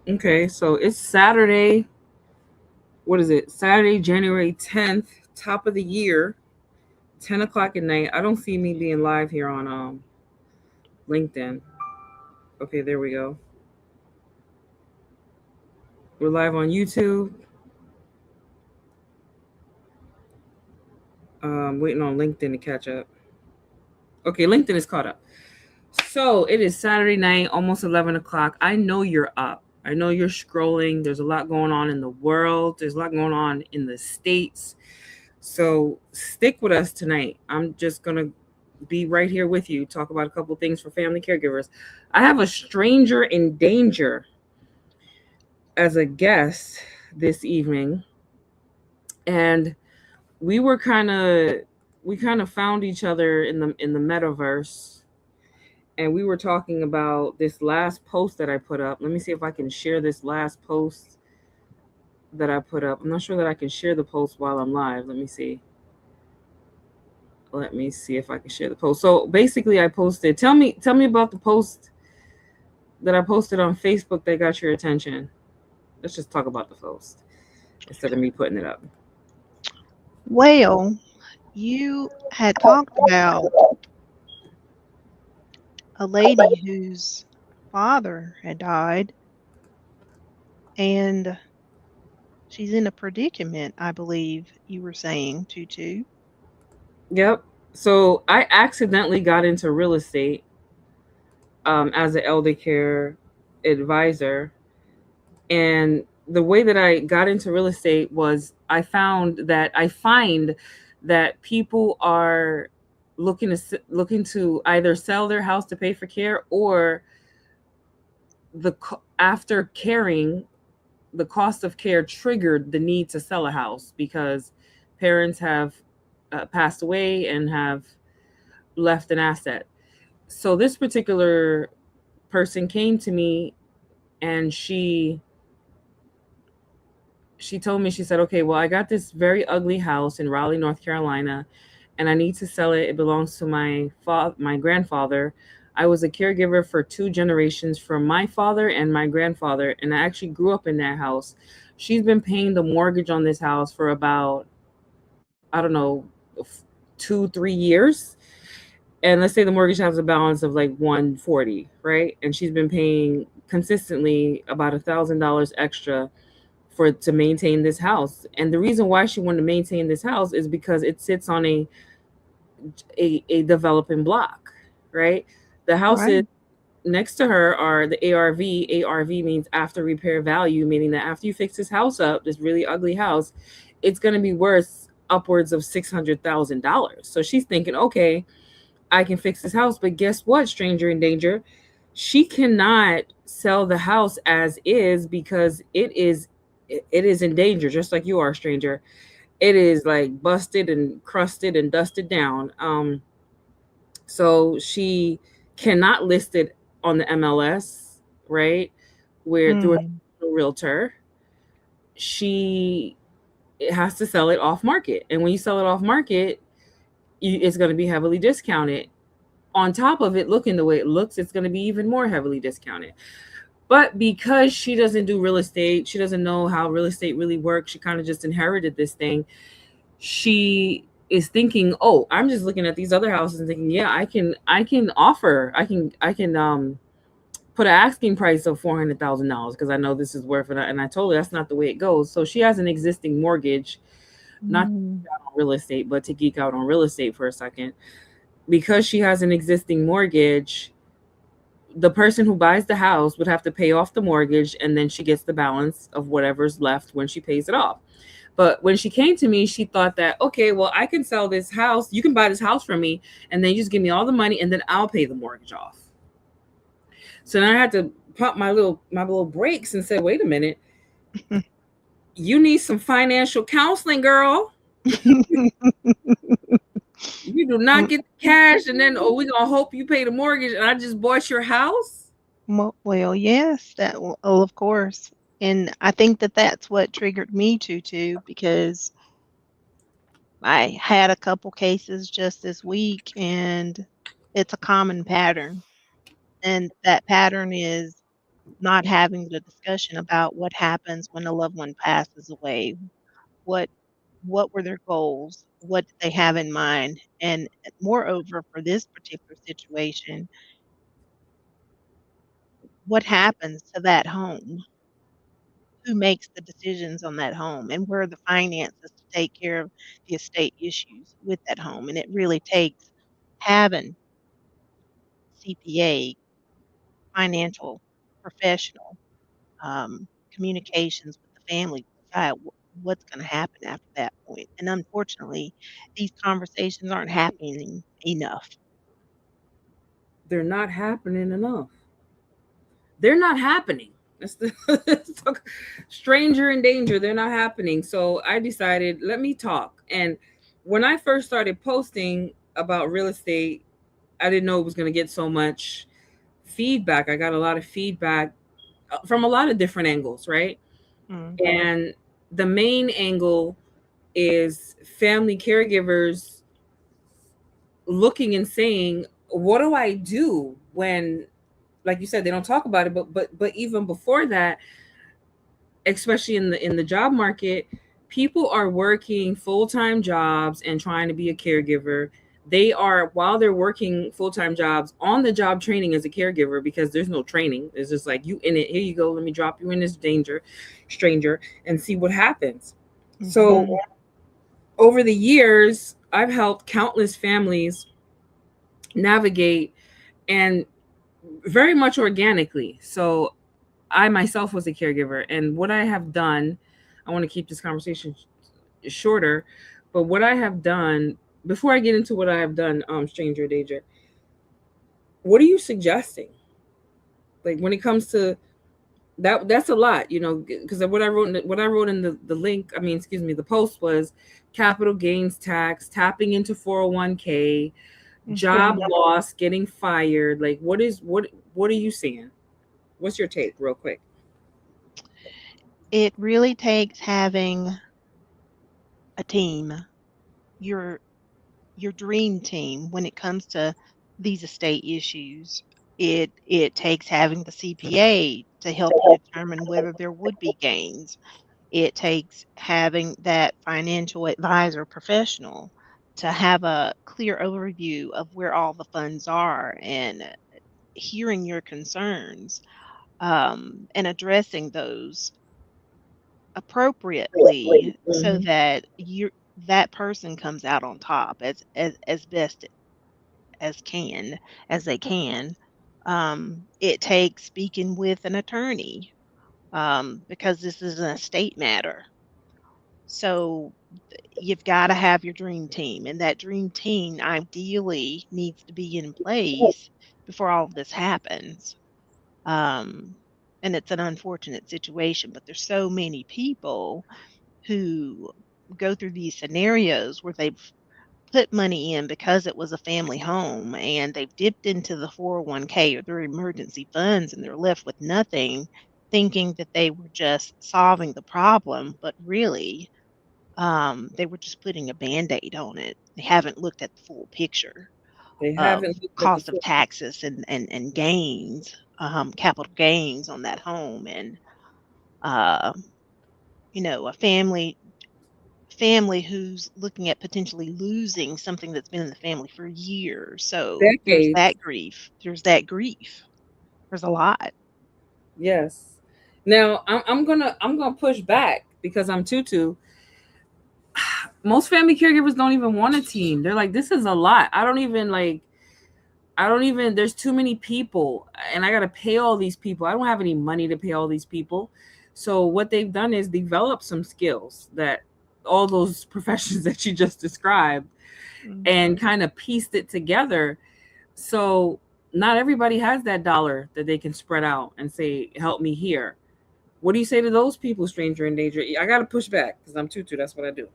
Okay, so it's Saturday. What is it? Saturday, January 10th, top of the year, 10 o'clock at night. I don't see me being live here on LinkedIn. Okay, there we go. We're live on YouTube. Waiting on LinkedIn to catch up. Okay, LinkedIn is caught up. So it is Saturday night, almost 11 o'clock. I know you're up. I know you're scrolling. There's a lot going on in the world, there's a lot going on in the States. So stick with us tonight. I'm just going to be right here with you, talk about a couple things for family caregivers. I have a stranger in danger as a guest this evening. And we were kind of we kind of found each other in the metaverse, and we were talking about this last post that I put up. Let me see if I can share this last post that I put up. I'm not sure that I can share the post while I'm live. Let me see. Let me see if I can share the post. So basically I posted, tell me about the post that I posted on Facebook that got your attention. Let's just talk about the post instead of me putting it up. Well, you had talked about a lady whose father had died, and she's in a predicament, I believe you were saying, Tutu. Yep. So I accidentally got into real estate as an elder care advisor. And the way that I got into real estate was I find that people are looking to either sell their house to pay for care, or after caring, the cost of care triggered the need to sell a house because parents have passed away and have left an asset. So this particular person came to me, and she told me, she said, okay, well, I got this very ugly house in Raleigh, North Carolina, and I need to sell it. It belongs to my grandfather. I was a caregiver for two generations for my father and my grandfather, and I actually grew up in that house. She's been paying the mortgage on this house for about, I don't know, 2 3 years. And let's say the mortgage has a balance of like 140, right? And she's been paying consistently about $1,000 extra for to maintain this house. And the reason why she wanted to maintain this house is because it sits on a developing block, right? The houses Right. next to her are the ARV. ARV means after repair value, meaning that after you fix this house up, this really ugly house, it's going to be worth upwards of $600,000. So she's thinking, okay, I can fix this house. But guess what, stranger in danger? She cannot sell the house as is because it is in danger, just like you are, stranger. It is like busted and crusted and dusted down. So she cannot list it on the MLS, right? Where through a Mm. realtor, she has to sell it off market. And when you sell it off market, it's going to be heavily discounted. On top of it, looking the way it looks, it's going to be even more heavily discounted. But because she doesn't do real estate, she doesn't know how real estate really works. She kind of just inherited this thing. She is thinking, "Oh, I'm just looking at these other houses and thinking, yeah, I can offer, I can put an asking price of $400,000 because I know this is worth it." And I told her that's not the way it goes. So she has an existing mortgage, not to Mm. geek out on real estate, but to geek out on real estate for a second. Because she has an existing mortgage, the person who buys the house would have to pay off the mortgage, and then she gets the balance of whatever's left when she pays it off. But when she came to me, she thought that, okay, well, I can sell this house. You can buy this house from me, and then you just give me all the money, and then I'll pay the mortgage off. So then I had to pump my little brakes and say, wait a minute, you need some financial counseling, girl. You do not Mm. get the cash, and then, oh, we gonna hope you pay the mortgage, and I just bought your house. Well, yes, well, of course. And I think that that's what triggered me to because I had a couple cases just this week, and it's a common pattern. And that pattern is not having the discussion about what happens when a loved one passes away. What what were their goals? What did they have in mind? And moreover, for this particular situation, what happens to that home? Who makes the decisions on that home? And where are the finances to take care of the estate issues with that home? And it really takes having CPA, financial professional, communications with the family to decide what's going to happen after that point. And unfortunately, these conversations aren't happening enough. They're not happening enough. They're not happening. That's the stranger in danger. They're not happening. So I decided, let me talk. And when I first started posting about real estate, I didn't know it was going to get so much feedback. I got a lot of feedback from a lot of different angles, right? Mm, And the main angle is family caregivers looking and saying, what do I do when, like you said, they don't talk about it, but even before that, especially in the job market, people are working full-time jobs and trying to be a caregiver. They are, while they're working full-time jobs, on the job training as a caregiver, because there's no training. It's just like, you in it, here you go, let me drop you in this danger stranger and see what happens. So mhm, over the years, I've helped countless families navigate, and very much organically. So I myself was a caregiver, and what I have done, I want to keep this conversation shorter, but what I have done, before I get into what I have done, stranger danger, what are you suggesting? Like, when it comes to that, that's a lot, because what I wrote in the link, I mean, excuse me, the post was capital gains tax, tapping into 401k, job mhm. loss, getting fired. Like, what are you seeing? What's your take, real quick? It really takes having a team, your your dream team when it comes to these estate issues. It takes having the CPA to help you determine whether there would be gains. It takes having that financial advisor professional to have a clear overview of where all the funds are and hearing your concerns, and addressing those appropriately so Mhm. that that person comes out on top as best can as they can. It takes speaking with an attorney, because this is an estate matter. So you've got to have your dream team, and that dream team ideally needs to be in place before all of this happens. Um, and it's an unfortunate situation, but there's so many people who go through these scenarios where they've put money in because it was a family home and they've dipped into the 401k or their emergency funds and they're left with nothing, thinking that they were just solving the problem, but really, they were just putting a band-aid on it. They haven't looked at the full picture They of haven't looked at the cost of full. taxes and gains, capital gains on that home, and uh, a family who's looking at potentially losing something that's been in the family for years. So there's Decades. that grief. There's that grief. There's a lot. Yes. Now I'm gonna push back because I'm Tutu. Most family caregivers don't even want a team. They're like, this is a lot. I don't even, there's too many people and I gotta pay all these people. I don't have any money to pay all these people. So what they've done is develop some skills, that all those professions that you just described, Mm. and kind of pieced it together. So not everybody has that dollar that they can spread out and say, help me here. What do you say to those people, stranger in danger? I got to push back because I'm Tutu. That's what I do.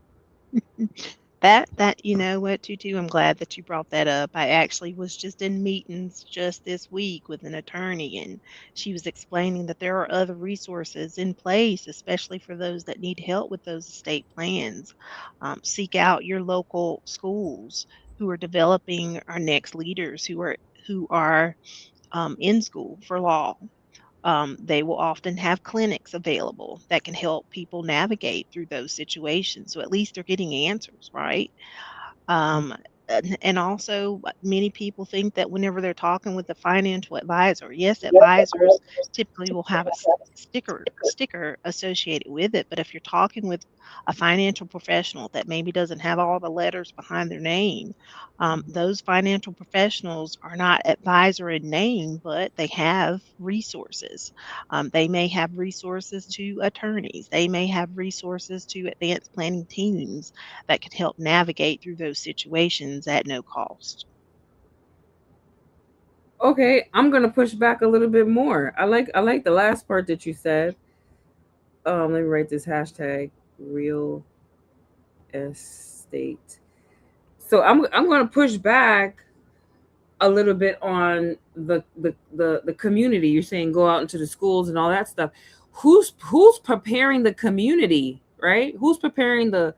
That you know what, Tutu, I'm glad that you brought that up. I actually was just in meetings just this week with an attorney, and she was explaining that there are other resources in place, especially for those that need help with those estate plans. Seek out your local schools who are developing our next leaders who are in school for law. They will often have clinics available that can help people navigate through those situations. So at least they're getting answers, right? Um, and also, many people think that whenever they're talking with a financial advisor, yes, advisors typically will have a sticker associated with it. But if you're talking with a financial professional that maybe doesn't have all the letters behind their name, those financial professionals are not advisor in name, but they have resources. They may have resources to attorneys. They may have resources to advanced planning teams that could help navigate through those situations at no cost. Okay, I'm gonna push back a little bit more. I like the last part that you said. Let me write this hashtag real estate. So I'm gonna push back a little bit on the community. You're saying go out into the schools and all that stuff. Who's preparing the community, right? Who's preparing the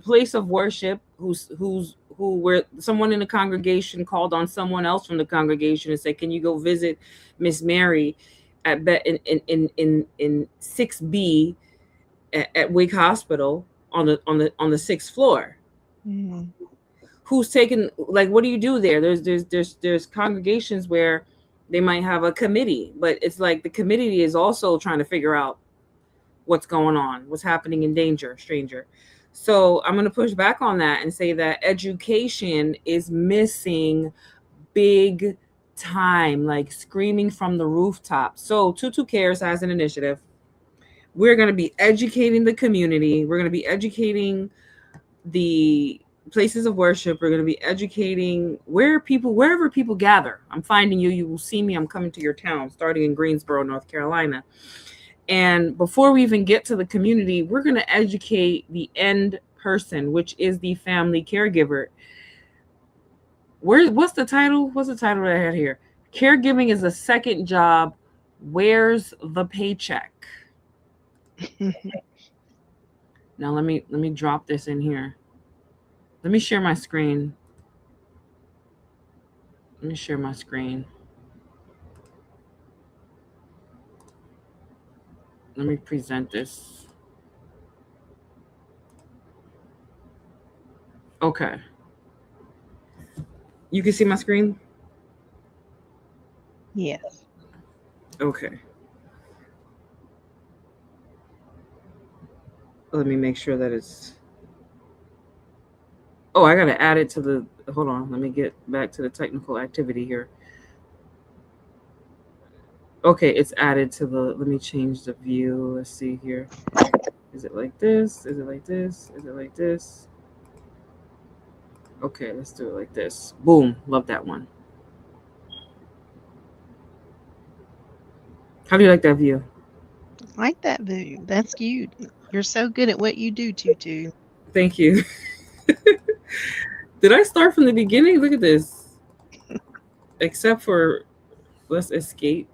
place of worship? Who where someone in the congregation called on someone else from the congregation and said, "Can you go visit Miss Mary at in 6B at Wake Hospital on the sixth floor?" Mhm. Who's taking, like, what do you do there? There's congregations where they might have a committee, but it's like the committee is also trying to figure out what's going on, what's happening in danger, stranger. So I'm going to push back on that and say that education is missing big time, like screaming from the rooftop. So Tutu Cares has an initiative. We're going to be educating the community. We're going to be educating the places of worship. We're going to be educating wherever people gather. I'm finding you. You will see me. I'm coming to your town, starting in Greensboro, North Carolina. And before we even get to the community, we're going to educate the end person, which is the family caregiver. What's the title? What's the title that I had here? Caregiving is a second job. Where's the paycheck? Now let me drop this in here. Let me share my screen. Let me share my screen. Let me present this. Okay. You can see my screen? Yes. Okay. Let me make sure that it's. Oh, I got to add it to the. Hold on. Let me get back to the technical activity here. Okay, it's added to the. Let me change the view. Let's see here. Is it like this? Is it like this? Is it like this? Okay, let's do it like this. Boom. Love that one. How do you like that view? Like that view. That's cute. You're so good at what you do, Tutu. Thank you. Did I start from the beginning? Look at this. Except for, let's escape.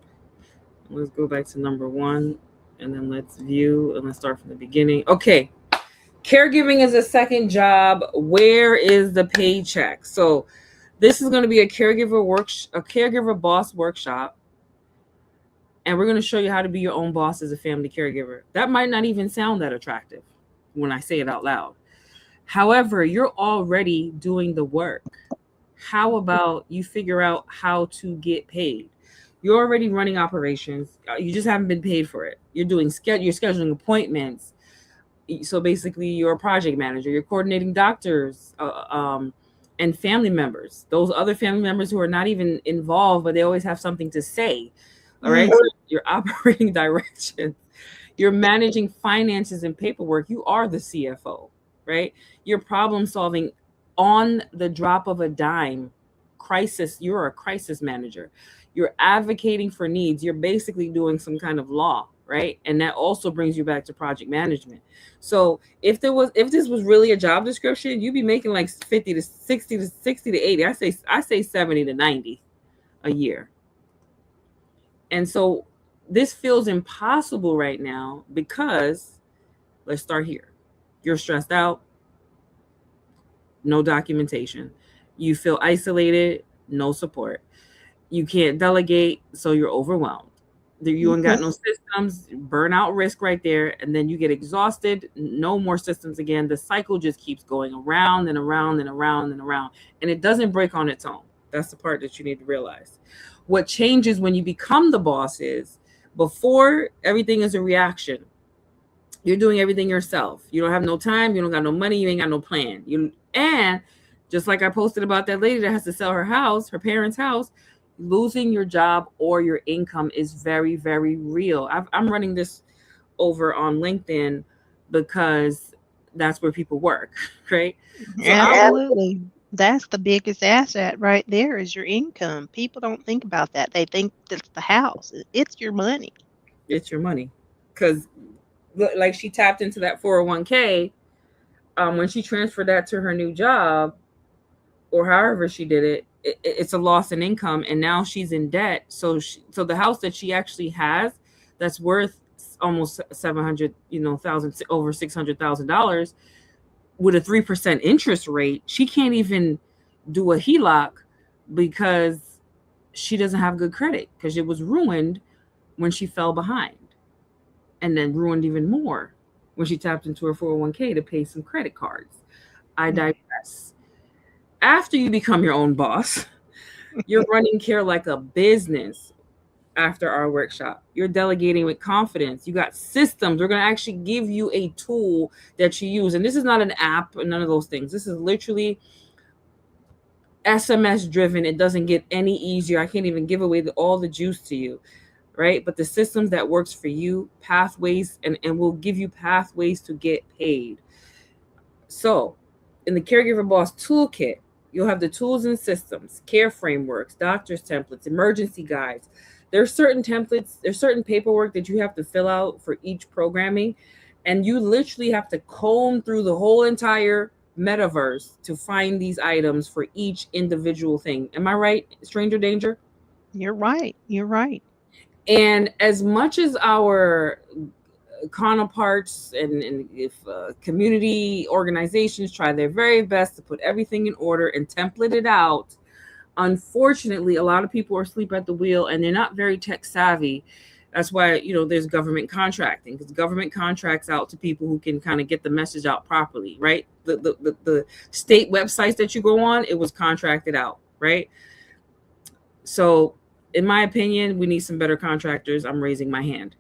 Let's go back to number one, and then let's view, and let's start from the beginning. Okay. Caregiving is a second job. Where is the paycheck? So this is going to be a caregiver boss workshop, and we're going to show you how to be your own boss as a family caregiver. That might not even sound that attractive when I say it out loud. However, you're already doing the work. How about you figure out how to get paid? You're already running operations. You just haven't been paid for it. You're scheduling appointments. So basically, you're a project manager. You're coordinating doctors and family members. Those other family members who are not even involved, but they always have something to say. All right. So you're operating directions. You're managing finances and paperwork. You are the CFO, right? You're problem solving on the drop of a dime. Crisis. You're a crisis manager. You're advocating for needs. You're basically doing some kind of law, right? And that also brings you back to project management. So if this was really a job description, you'd be making like 50 to 60 to 80. I say 70 to 90 a year. And so this feels impossible right now because let's start here. You're stressed out, no documentation. You feel isolated, no support. You can't delegate, so you're overwhelmed. You ain't got no systems, burnout risk right there, and then you get exhausted, no more systems again. The cycle just keeps going around and around and around and around, and it doesn't break on its own. That's the part that you need to realize. What changes when you become the boss is, before, everything is a reaction. You're doing everything yourself. You don't have no time, you don't got no money, you ain't got no plan. You and just like I posted about that lady that has to sell her house, her parents' house, losing your job or your income is very, very real. I'm running this over on LinkedIn because that's where people work, right? So I Absolutely. That's the biggest asset right there is your income. People don't think about that. They think it's the house. It's your money. it's your money, because like she tapped into that 401k, when she transferred that to her new job, or however she did it, it's a loss in income, and now she's in debt. So the house that she actually has, that's worth almost 700, thousand, over $600,000, with a 3% interest rate, she can't even do a HELOC because she doesn't have good credit, because it was ruined when she fell behind, and then ruined even more when she tapped into her 401k to pay some credit cards. I digress. After you become your own boss, you're running care like a business. After our workshop, you're delegating with confidence. You got systems. We're going to actually give you a tool that you use. And this is not an app or none of those things. This is literally SMS driven. It doesn't get any easier. I can't even give away all the juice to you, right? But the systems that works for you, pathways, and will give you pathways to get paid. So, in the Caregiver Boss Toolkit, you'll have the tools and systems, care frameworks, doctor's templates, emergency guides. There's certain templates, there's certain paperwork that you have to fill out for each programming, and you literally have to comb through the whole entire metaverse to find these items for each individual thing. Am I right, Stranger Danger? You're right. You're right. And as much as our counterparts and if community organizations try their very best to put everything in order and template it out, unfortunately a lot of people are asleep at the wheel and they're not very tech savvy. That's why there's government contracting, because government contracts out to people who can kind of get the message out properly, right? The state websites that you go on, it was contracted out, right? So in my opinion, we need some better contractors. I'm raising my hand.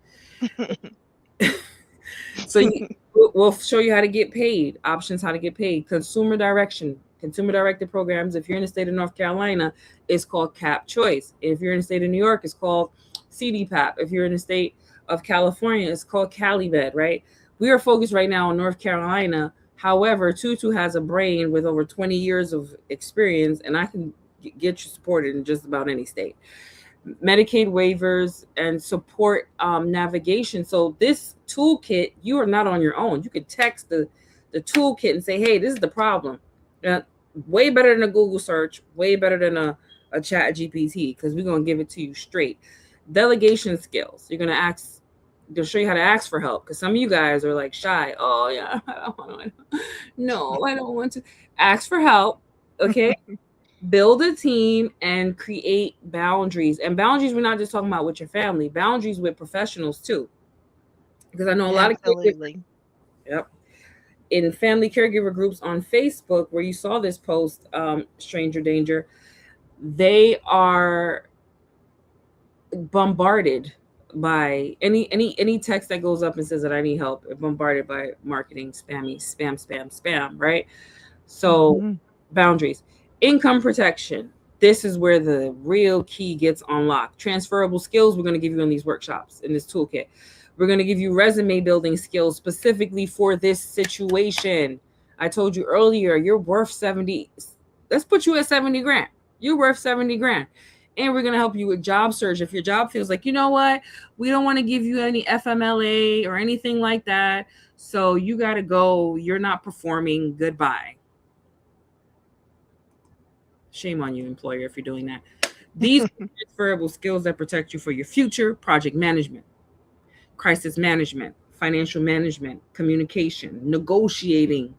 So we'll show you how to get paid, options how to get paid, consumer direction, consumer directed programs. If you're in the state of North Carolina, it's called CAP Choice. If you're in the state of New York, it's called CDPAP. If you're in the state of California, it's called CaliBed, right? We are focused right now on North Carolina. However, Tutu has a brain with over 20 years of experience, and I can get you supported in just about any state. Medicaid waivers and support navigation. So this toolkit, you are not on your own. You could text the toolkit and say, hey, this is the problem. Way better than a Google search, way better than a chat GPT, because we're going to give it to you straight. Delegation skills. You're going to ask, they'll show you how to ask for help, because some of you guys are like shy. Oh yeah, I don't want to. No, I don't want to. Ask for help. Okay. Build a team and create boundaries. And boundaries, we're not just talking about with your family, boundaries with professionals too. Because I know a lot of Absolutely. yep, in family caregiver groups on Facebook where you saw this post, Stranger Danger, they are bombarded by any text that goes up and says that I need help. Bombarded by marketing, spam, right? So Hmm. boundaries, income protection. This is where the real key gets unlocked. Transferable skills we're going to give you in these workshops, in this toolkit. We're going to give you resume building skills specifically for this situation. I told you earlier, you're worth 70. Let's put you at 70 grand. You're worth 70 grand. And we're going to help you with job search. If your job feels like, you know what, we don't want to give you any FMLA or anything like that, so you got to go, you're not performing, goodbye. Shame on you, employer, if you're doing that. These transferable skills that protect you for your future: project management, crisis management, financial management, communication, negotiating.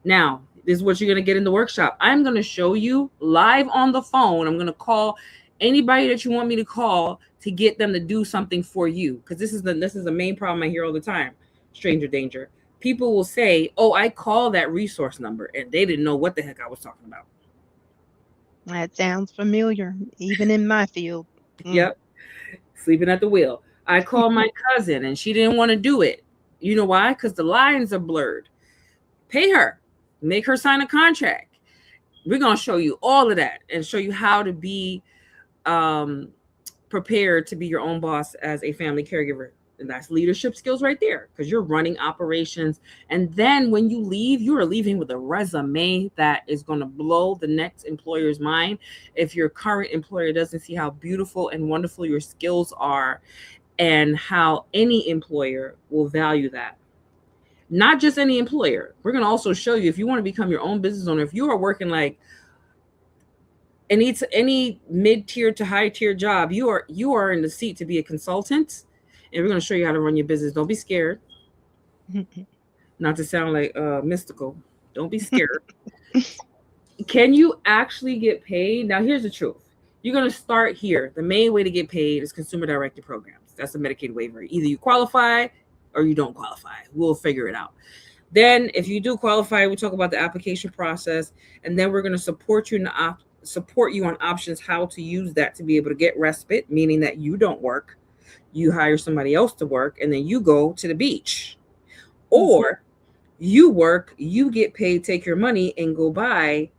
Now, this is what you're going to get in the workshop. I'm going to show you live on the phone. I'm going to call Anybody that you want me to call to get them to do something for you, because this is the main problem I hear all the time. Stranger danger. People will say, "Oh, I call that resource number," and they didn't know what the heck I was talking about. That sounds familiar, even in my field. Mm. Yep, sleeping at the wheel. I called my cousin, and she didn't want to do it. You know why? Because the lines are blurred. Pay her, make her sign a contract. We're gonna show you all of that and show you how to be um, prepared to be your own boss as a family caregiver. And that's leadership skills right there, because you're running operations. And then when you leave, you are leaving with a resume that is going to blow the next employer's mind. If your current employer doesn't see how beautiful and wonderful your skills are, and how any employer will value that. Not just any employer. We're going to also show you, if you want to become your own business owner, if you are working like any mid-tier to high-tier job, you are in the seat to be a consultant, and we're going to show you how to run your business. Don't be scared. Not to sound like mystical. Don't be scared. Can you actually get paid? Now, here's the truth. You're going to start here. The main way to get paid is consumer directed programs. That's a Medicaid waiver. Either you qualify or you don't qualify. We'll figure it out. Then, if you do qualify, we talk about the application process, and then we're going to support you on options how to use that to be able to get respite, meaning that you don't work, you hire somebody else to work, and then you go to the beach, or you work, you get paid, take your money, and go buy,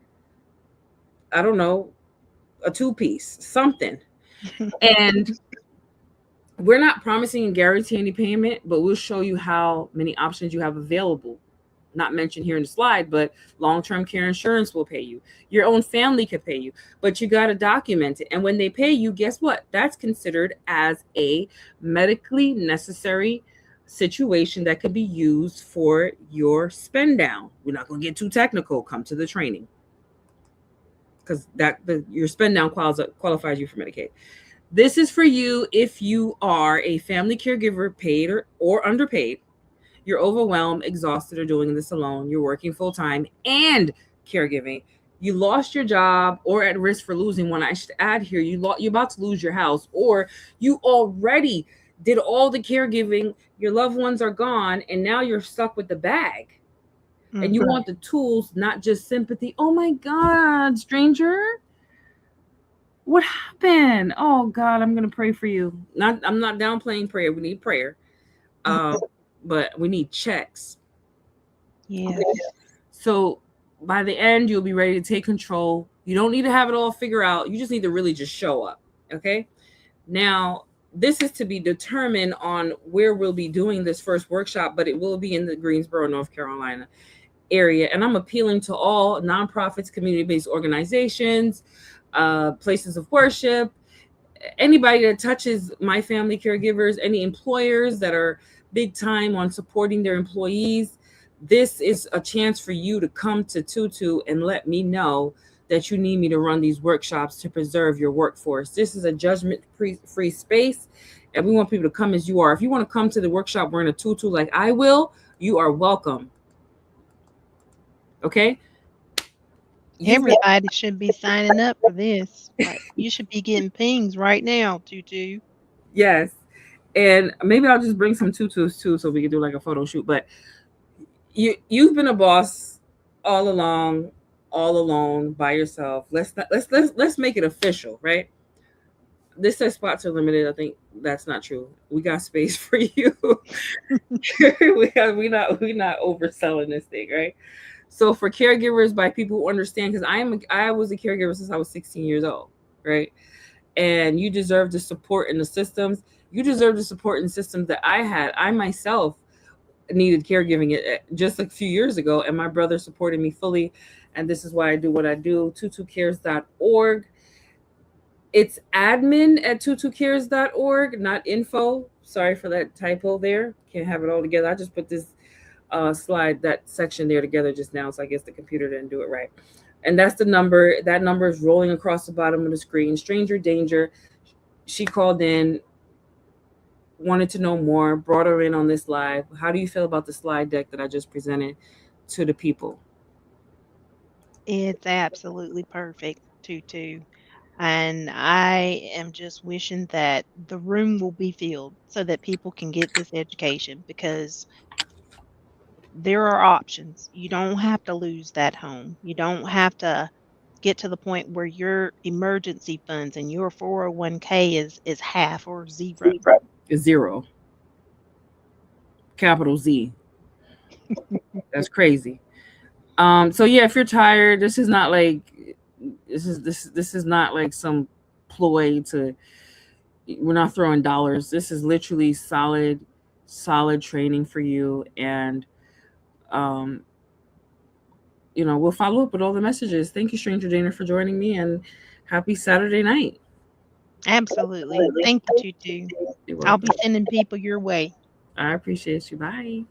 I don't know, a two-piece something. And we're not promising and guaranteeing any payment, but we'll show you how many options you have available. Not mentioned here in the slide, but long-term care insurance will pay you. Your own family could pay you, but you got to document it. And when they pay you, guess what? That's considered as a medically necessary situation that could be used for your spend down. We're not going to get too technical. Come to the training, because your spend down qualifies you for Medicaid. This is for you if you are a family caregiver, paid or underpaid. You're overwhelmed, exhausted, or doing this alone. You're working full time and caregiving. You lost your job or at risk for losing one. I should add here, you're about to lose your house, or you already did all the caregiving. Your loved ones are gone, and now you're stuck with the bag. And you want the tools, not just sympathy. Oh my God, stranger, what happened? Oh God, I'm gonna pray for you. I'm not downplaying prayer. We need prayer, um, but we need checks. Yes. So by the end, you'll be ready to take control. You don't need to have it all figured out. You just need to really just show up. Okay. Now, this is to be determined on where we'll be doing this first workshop, but it will be in the Greensboro, North Carolina area. And I'm appealing to all nonprofits, community based organizations, places of worship, anybody that touches my family caregivers, any employers that are big time on supporting their employees. This is a chance for you to come to Tutu and let me know that you need me to run these workshops to preserve your workforce. This is a judgment free space, and we want people to come as you are. If you want to come to the workshop wearing a tutu like I will, you are welcome. Okay? Everybody should be signing up for this. Like, you should be getting pings right now, Tutu. Yes. And maybe I'll just bring some tutus too so we can do like a photo shoot. But you've been a boss all along, all alone by yourself. Let's make it official, right? This says spots are limited. I think that's not true. We got space for you. we not overselling this thing, right? So for caregivers, by people who understand, because I was a caregiver since I was 16 years old, right? And you deserve the support in the systems. You deserve the support in systems that I had. I myself needed caregiving just a few years ago, and my brother supported me fully. And this is why I do what I do. tutucares.org. It's admin at tutucares.org, not info. Sorry for that typo there. Can't have it all together. I just put this slide, that section there together just now, so I guess the computer didn't do it right. And that's the number. That number is rolling across the bottom of the screen. Stranger danger. She called in, wanted to know more, brought her in on this live. How do you feel about the slide deck that I just presented to the people? It's absolutely perfect, Tutu. And I am just wishing that the room will be filled so that people can get this education, because there are options. You don't have to lose that home. You don't have to get to the point where your emergency funds and your 401k is half or zero. It's zero, capital Z. That's crazy. So yeah, if you're tired, this is not like this is not like some ploy to, we're not throwing dollars. This is literally solid training for you. And um we'll follow up with all the messages. Thank you, Stranger Dana, for joining me, and happy Saturday night. Absolutely. Thank you, Tutu. You're I'll be welcome. sending people your way. I appreciate you. Bye.